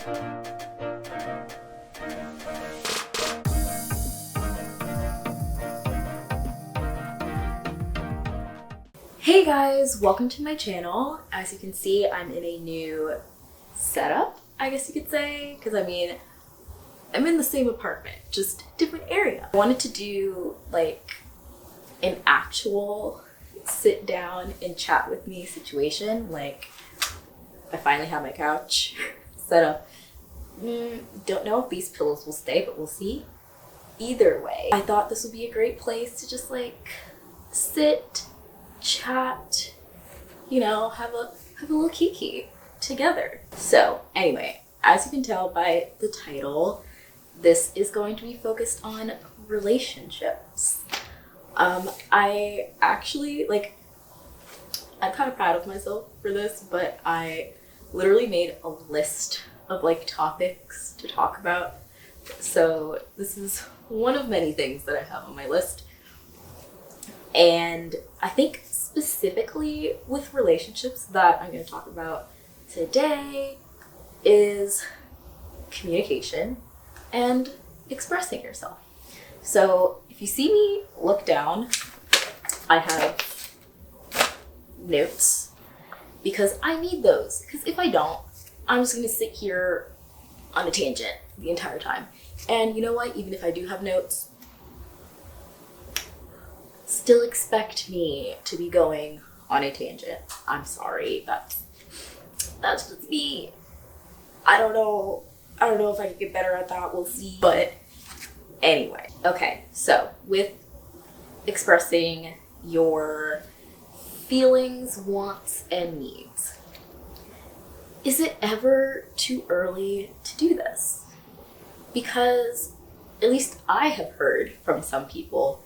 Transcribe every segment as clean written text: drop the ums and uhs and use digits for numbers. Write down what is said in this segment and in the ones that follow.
Hey guys, welcome to my channel. As you can see, I'm in a new setup, I guess you could say, because I mean, I'm in the same apartment, just different area. I wanted to do like an actual sit down and chat with me situation. Like, I finally have my couch set up. Don't know if these pillows will stay, but we'll see. Either way, I thought this would be a great place to just like sit, chat, you know, have a little kiki together. So anyway, as you can tell by the title, this is going to be focused on relationships. I actually, like, I'm kind of proud of myself for this, but I literally made a list of like topics to talk about. So this is one of many things that I have on my list. And I think specifically with relationships that I'm going to talk about today is communication and expressing yourself. So if you see me look down, I have notes because I need those. Because if I don't, I'm just going to sit here on a tangent the entire time. And you know what? Even if I do have notes, still expect me to be going on a tangent. I'm sorry. That's just me. I don't know if I could get better at that. We'll see. But anyway, okay. So with expressing your feelings, wants, and needs, is it ever too early to do this? Because at least I have heard from some people.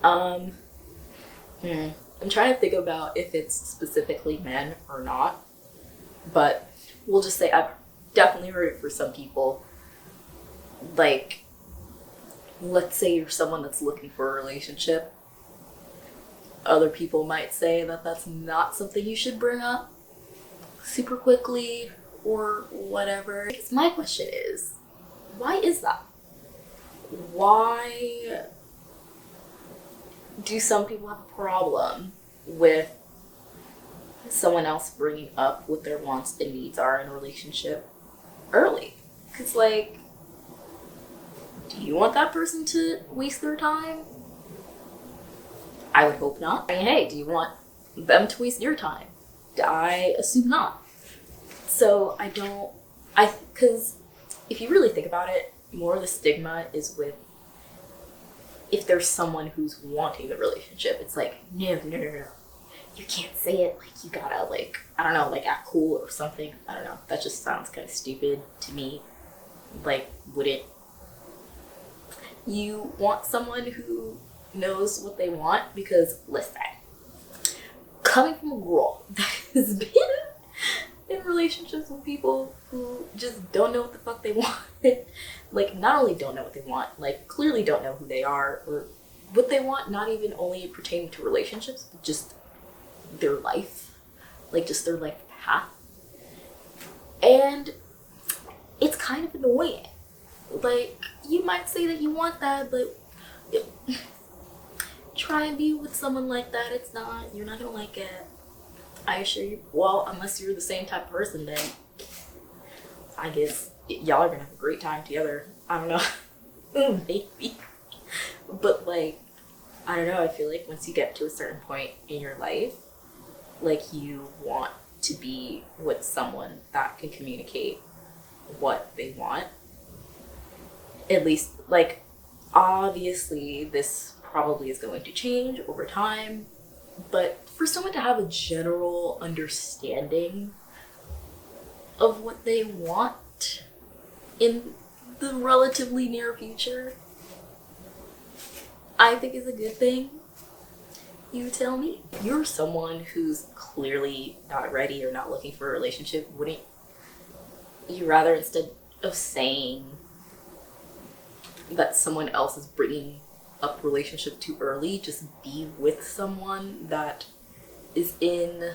I'm trying to think about if it's specifically men or not, but we'll just say I've definitely heard it for some people. Like, let's say you're someone that's looking for a relationship. Other people might say that that's not something you should bring up super quickly or whatever. My question is, why is that? Why do some people have a problem with someone else bringing up what their wants and needs are in a relationship early? Because, like, do you want that person to waste their time? I would hope not. I mean, hey, do you want them to waste your time? I assume not. So because if you really think about it, more of the stigma is with if there's someone who's wanting the relationship. It's like, no. You can't say it. Like, you gotta, like, I don't know, like, act cool or something. I don't know. That just sounds kind of stupid to me. Like, wouldn't you want someone who knows what they want? Because, listen, coming from a girl that has been in relationships with people who just don't know what the fuck they want. Like, not only don't know what they want, like, clearly don't know who they are or what they want, not even only pertaining to relationships, but just their life. Like, just their life path. And it's kind of annoying. Like, you might say that you want that, but try and be with someone like that. It's not, you're not gonna like it. I assure you. Well, unless you're the same type of person, then I guess y'all are gonna have a great time together. I don't know. Maybe. But, like, I don't know, I feel like once you get to a certain point in your life, like, you want to be with someone that can communicate what they want. At least, like, obviously this probably is going to change over time, but for someone to have a general understanding of what they want in the relatively near future, I think is a good thing. You tell me. If you're someone who's clearly not ready or not looking for a relationship, wouldn't you rather, instead of saying that someone else is bringing up relationship too early, just be with someone that is in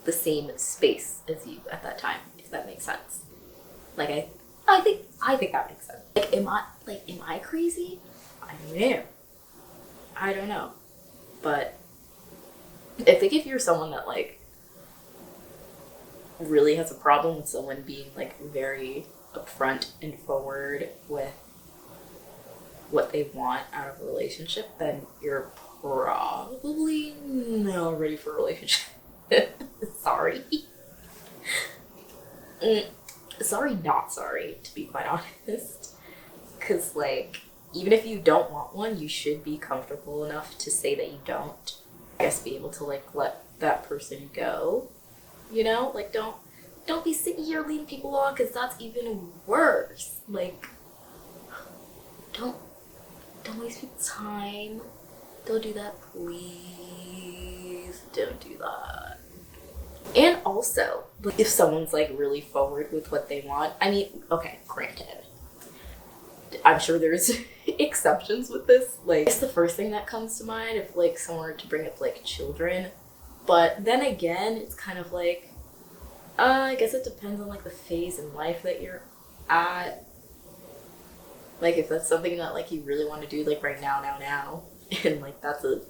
the same space as you at that time, if that makes sense? Like I think that makes sense. Am I crazy? I don't know. But I think if you're someone that like really has a problem with someone being like very upfront and forward with what they want out of a relationship, then you're probably not ready for a relationship. Sorry. Sorry, not sorry, to be quite honest. Because, like, even if you don't want one, you should be comfortable enough to say that you don't. I guess be able to, like, let that person go. You know? Like, don't be sitting here leading people on, because that's even worse. Like, don't waste people's time. Don't do that, please. Don't do that. And also, if someone's like really forward with what they want, I mean, okay, granted, I'm sure there's exceptions with this. Like, it's the first thing that comes to mind if like someone were to bring up like children. But then again, it's kind of like, I guess it depends on like the phase in life that you're at. Like, if that's something that like you really want to do like right now, and like that's a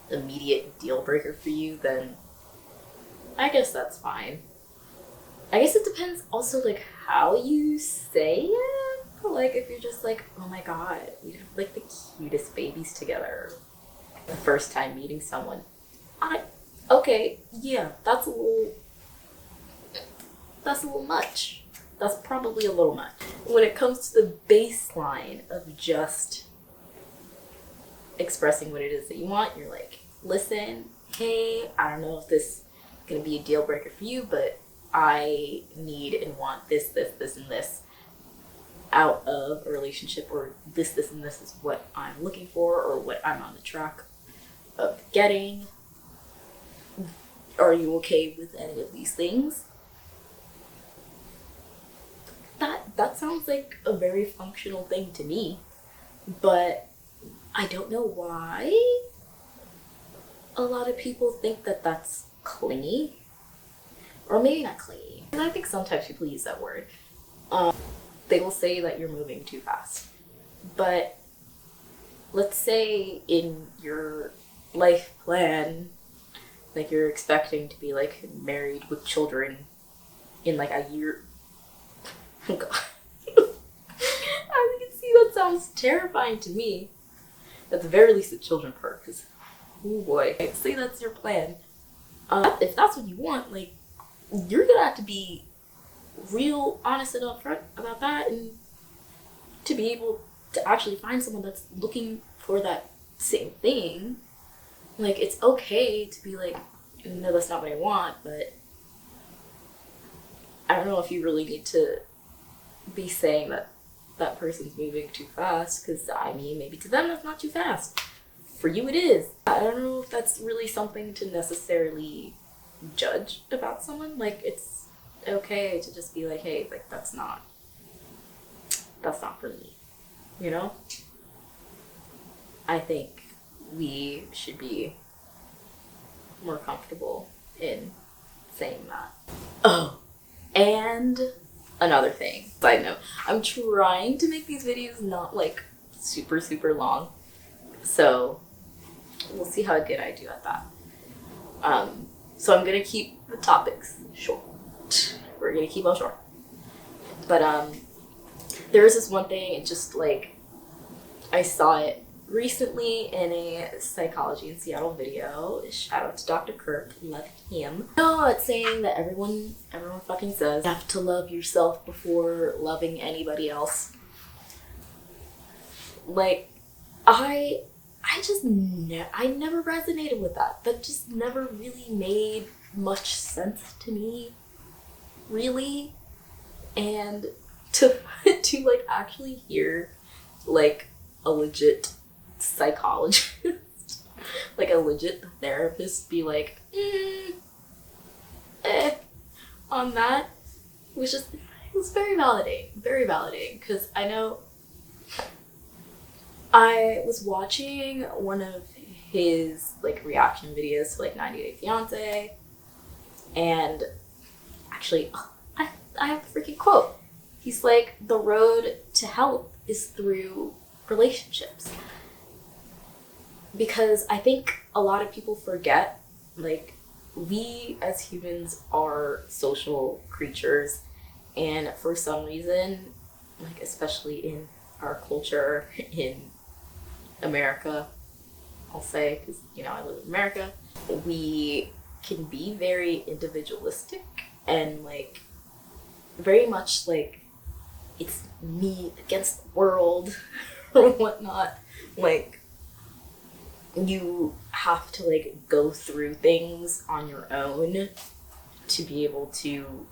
immediate deal breaker for you, then I guess that's fine. I guess it depends also like how you say it. Like if you're just like, oh my god, we have like the cutest babies together the first time meeting someone. Okay, yeah, that's a little much. That's probably a little much. When it comes to the baseline of just expressing what it is that you want, you're like, listen, hey, I don't know if this is gonna be a deal breaker for you, but I need and want this, and this out of a relationship, or this, and this is what I'm looking for, or what I'm on the track of getting. Are you okay with any of these things? That sounds like a very functional thing to me, but I don't know why a lot of people think that that's clingy, or maybe not clingy. And I think sometimes people use that word. They will say that you're moving too fast, but let's say in your life plan, like you're expecting to be like married with children in like a year. Oh god. As you can see, that sounds terrifying to me. At the very least, the children part, because, oh boy. Say that's your plan. If that's what you want, like, you're gonna have to be real honest and upfront about that, and to be able to actually find someone that's looking for that same thing. Like, it's okay to be like, no, that's not what I want, but I don't know if you really need to be saying that that person's moving too fast, because I mean, maybe to them that's not too fast. For you it is. I don't know if that's really something to necessarily judge about someone. Like, it's okay to just be like, hey, like that's not for me, you know? I think we should be more comfortable in saying that. Oh, and another thing, side note, I'm trying to make these videos not like super, super long. So we'll see how good I do at that. So I'm gonna keep the topics short. We're gonna keep them short. But there was this one thing, it just like, I saw it recently in a Psychology in Seattle video. Shout out to Dr. Kirk, love him. No, it's saying that everyone fucking says you have to love yourself before loving anybody else. Like, I never resonated with that. That just never really made much sense to me, really. And to like actually hear like a legit psychologist, like a legit therapist be like, on that, it was very validating, because I know I was watching one of his like reaction videos to like 90 Day Fiance, and actually I have a freaking quote. he's like, the road to health is through relationships. Because I think a lot of people forget, like, we as humans are social creatures, and for some reason, like, especially in our culture, in America, I'll say, because, you know, I live in America, we can be very individualistic and, like, very much, like, it's me against the world or whatnot. Like, you have to, like, go through things on your own to be able to,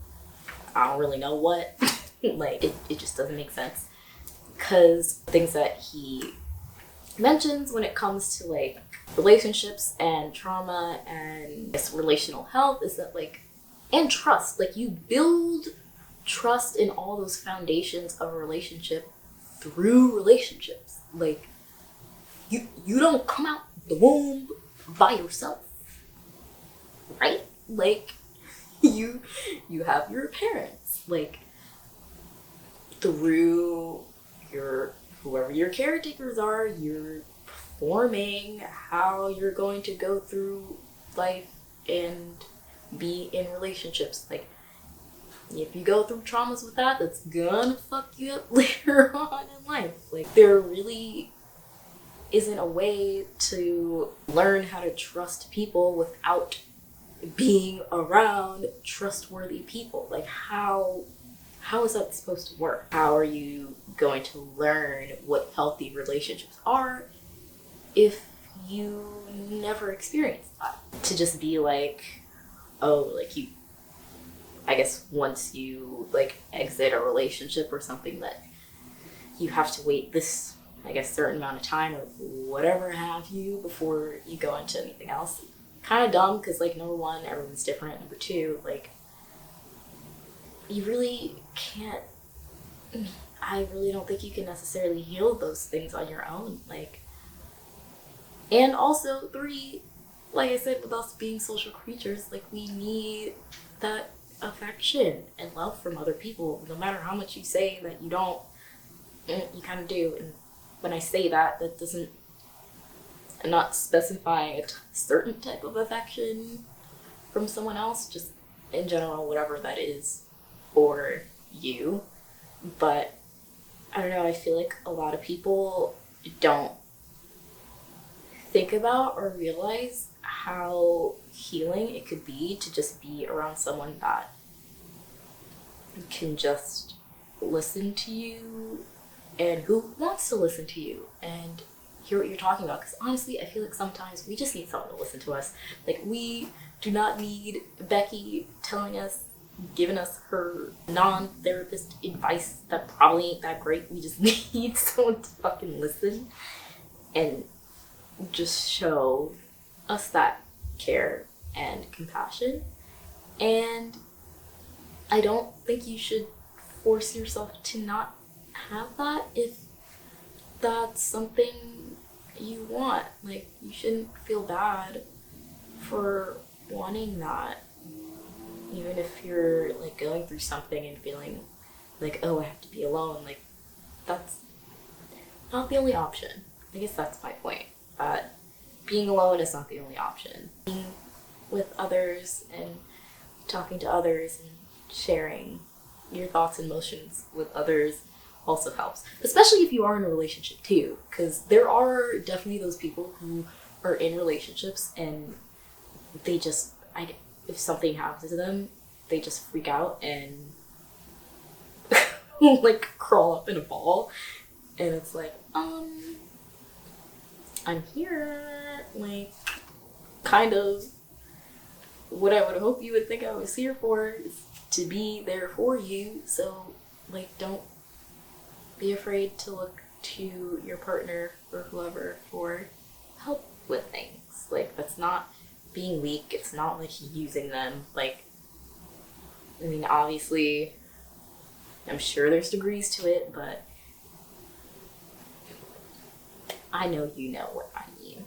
I don't really know what. Like, it just doesn't make sense. Because things that he mentions when it comes to, like, relationships and trauma and relational health is that, like, and trust, like, you build trust in all those foundations of a relationship through relationships. Like, you don't come out the womb by yourself, right? Like, you have your parents, like, through your whoever your caretakers are, you're forming how you're going to go through life and be in relationships. Like, if you go through traumas with that, that's gonna fuck you up later on in life. Like, there really isn't a way to learn how to trust people without being around trustworthy people. Like, how is that supposed to work? How are you going to learn what healthy relationships are if you never experienced that? To just be like, oh, like, you, I guess once you, like, exit a relationship or something, that you have to wait this, I guess, certain amount of time or whatever have you before you go into anything else. Kind of dumb, because, like, number one, everyone's different. Number two, like, you really can't, I really don't think you can necessarily heal those things on your own. Like, and also, three, like I said, with us being social creatures, like, we need that affection and love from other people. No matter how much you say that you don't, you kind of do. And when I say that, that doesn't, I'm not specifying a certain type of affection from someone else, just in general, whatever that is for you. But I don't know, I feel like a lot of people don't think about or realize how healing it could be to just be around someone that can just listen to you and who wants to listen to you and hear what you're talking about. Because honestly, I feel like sometimes we just need someone to listen to us. Like, we do not need Becky telling us, giving us her non-therapist advice that probably ain't that great. We just need someone to fucking listen and just show us that care and compassion. And I don't think you should force yourself to not have that if that's something you want. Like, you shouldn't feel bad for wanting that, even if you're, like, going through something and feeling like, oh, I have to be alone. Like, that's not the only option. I guess that's my point, that being alone is not the only option. Being with others and talking to others and sharing your thoughts and emotions with others also helps, especially if you are in a relationship too, because there are definitely those people who are in relationships and they just, if something happens to them, they just freak out and like crawl up in a ball, and it's like, I'm here, like, kind of what I would hope you would think I was here for is to be there for you. So, like, don't be afraid to look to your partner or whoever for help with things. Like, that's not being weak. It's not like using them. Like, I mean, obviously, I'm sure there's degrees to it, but I know you know what I mean.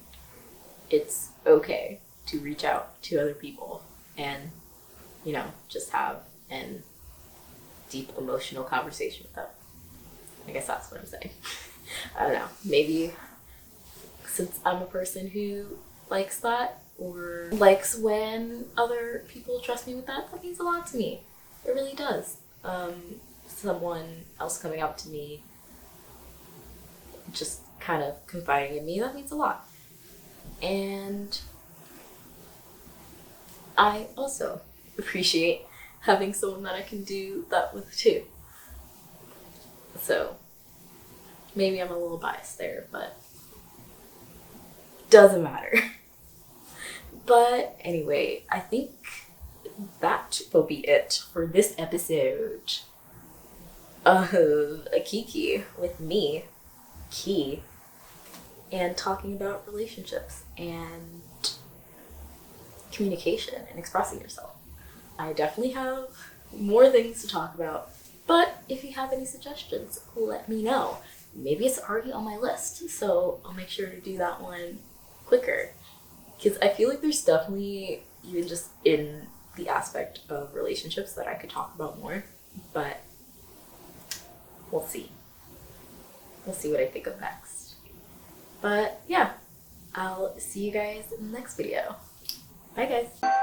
It's okay to reach out to other people and, you know, just have an deep emotional conversation with them. I guess that's what I'm saying. I don't know. Maybe since I'm a person who likes that or likes when other people trust me with that, that means a lot to me. It really does. Someone else coming up to me, just kind of confiding in me, that means a lot. And I also appreciate having someone that I can do that with too. So maybe I'm a little biased there, but doesn't matter. But anyway, I think that will be it for this episode of A KiKi with me, Ki, and talking about relationships and communication and expressing yourself. I definitely have more things to talk about, but if you have any suggestions, let me know. Maybe it's already on my list, so I'll make sure to do that one quicker. Because I feel like there's definitely, even just in the aspect of relationships, that I could talk about more, but we'll see. We'll see what I think of next. But yeah, I'll see you guys in the next video. Bye guys.